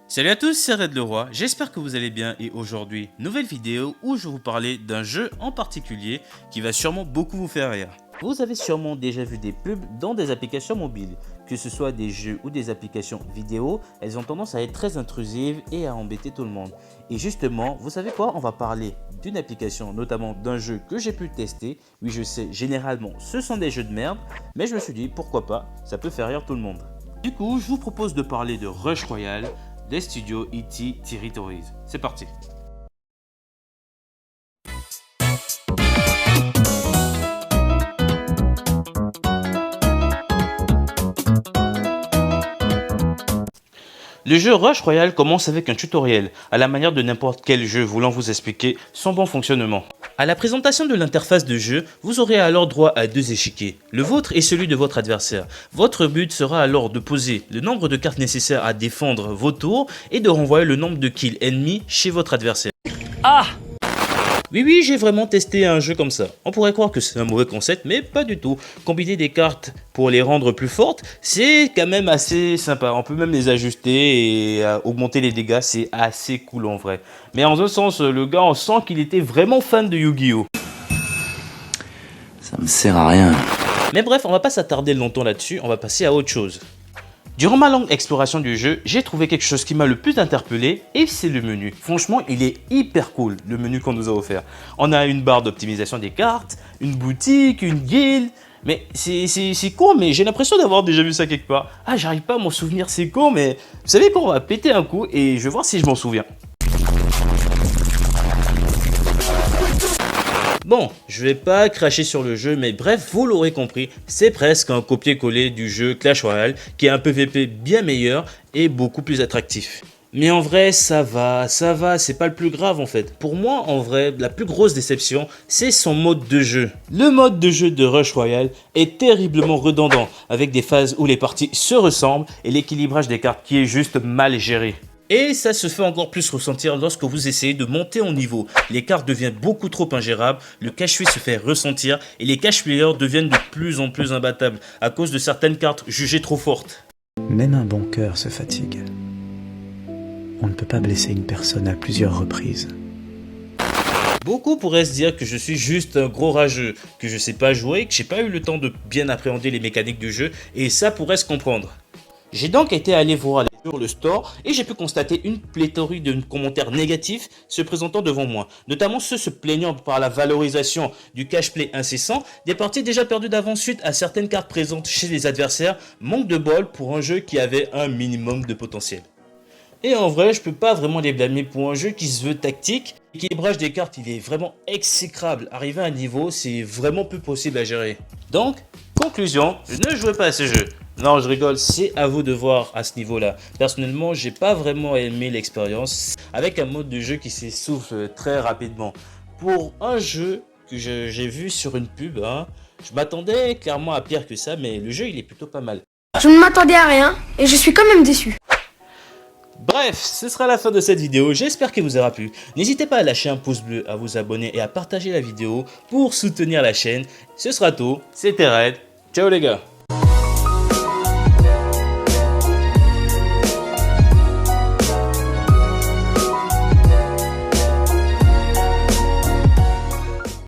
Salut à tous, c'est Red le Roi, j'espère que vous allez bien et aujourd'hui, nouvelle vidéo où je vais vous parler d'un jeu en particulier qui va sûrement beaucoup vous faire rire. Vous avez sûrement déjà vu des pubs dans des applications mobiles, que ce soit des jeux ou des applications vidéo, elles ont tendance à être très intrusives et à embêter tout le monde. Et justement, vous savez quoi, on va parler d'une application, notamment d'un jeu que j'ai pu tester. Oui, je sais, généralement ce sont des jeux de merde, mais je me suis dit pourquoi pas, ça peut faire rire tout le monde. Du coup, je vous propose de parler de Rush Royale des studios E.T. Territories. C'est parti. Le jeu Rush Royale commence avec un tutoriel, à la manière de n'importe quel jeu voulant vous expliquer son bon fonctionnement. À la présentation de l'interface de jeu, vous aurez alors droit à deux échiquiers, le vôtre et celui de votre adversaire. Votre but sera alors de poser le nombre de cartes nécessaires à défendre vos tours et de renvoyer le nombre de kills ennemis chez votre adversaire. Ah! Oui, j'ai vraiment testé un jeu comme ça. On pourrait croire que c'est un mauvais concept, mais pas du tout. Combiner des cartes pour les rendre plus fortes, c'est quand même assez sympa. On peut même les ajuster et augmenter les dégâts, c'est assez cool en vrai. Mais en un sens, le gars, on sent qu'il était vraiment fan de Yu-Gi-Oh! Ça me sert à rien. Mais bref, on va pas s'attarder longtemps là-dessus, on va passer à autre chose. Durant ma longue exploration du jeu, j'ai trouvé quelque chose qui m'a le plus interpellé et c'est le menu. Franchement, il est hyper cool, le menu qu'on nous a offert. On a une barre d'optimisation des cartes, une boutique, une guilde. Mais c'est con, mais j'ai l'impression d'avoir déjà vu ça quelque part. Ah, j'arrive pas à m'en souvenir, c'est con, mais vous savez quoi, on va péter un coup et je vais voir si je m'en souviens. Bon, je vais pas cracher sur le jeu, mais bref, vous l'aurez compris, c'est presque un copier-coller du jeu Clash Royale, qui est un PVP bien meilleur et beaucoup plus attractif. Mais en vrai, ça va, c'est pas le plus grave en fait. Pour moi, en vrai, la plus grosse déception, c'est son mode de jeu. Le mode de jeu de Rush Royale est terriblement redondant, avec des phases où les parties se ressemblent et l'équilibrage des cartes qui est juste mal géré. Et ça se fait encore plus ressentir lorsque vous essayez de monter en niveau. Les cartes deviennent beaucoup trop ingérables, le cash-out se fait ressentir et les cash-players deviennent de plus en plus imbattables à cause de certaines cartes jugées trop fortes. Même un bon cœur se fatigue. On ne peut pas blesser une personne à plusieurs reprises. Beaucoup pourraient se dire que je suis juste un gros rageux, que je sais pas jouer, que j'ai pas eu le temps de bien appréhender les mécaniques du jeu et ça pourrait se comprendre. J'ai donc été allé voir sur le store et j'ai pu constater une pléthore de commentaires négatifs se présentant devant moi, notamment ceux se plaignant par la valorisation du cash play incessant, des parties déjà perdues d'avance suite à certaines cartes présentes chez les adversaires, manque de bol pour un jeu qui avait un minimum de potentiel. Et en vrai, je peux pas vraiment les blâmer pour un jeu qui se veut tactique. L'équilibrage des cartes, il est vraiment exécrable. Arriver à un niveau, c'est vraiment peu possible à gérer. Donc, conclusion, je ne jouerai pas à ce jeu. Non, je rigole, c'est à vous de voir à ce niveau-là. Personnellement, j'ai pas vraiment aimé l'expérience avec un mode de jeu qui s'essouffle très rapidement. Pour un jeu que j'ai vu sur une pub, je m'attendais clairement à pire que ça, mais le jeu il est plutôt pas mal. Je ne m'attendais à rien et je suis quand même déçu. Bref, ce sera la fin de cette vidéo, j'espère qu'elle vous aura plu. N'hésitez pas à lâcher un pouce bleu, à vous abonner et à partager la vidéo pour soutenir la chaîne. Ce sera tout, c'était Red, ciao les gars.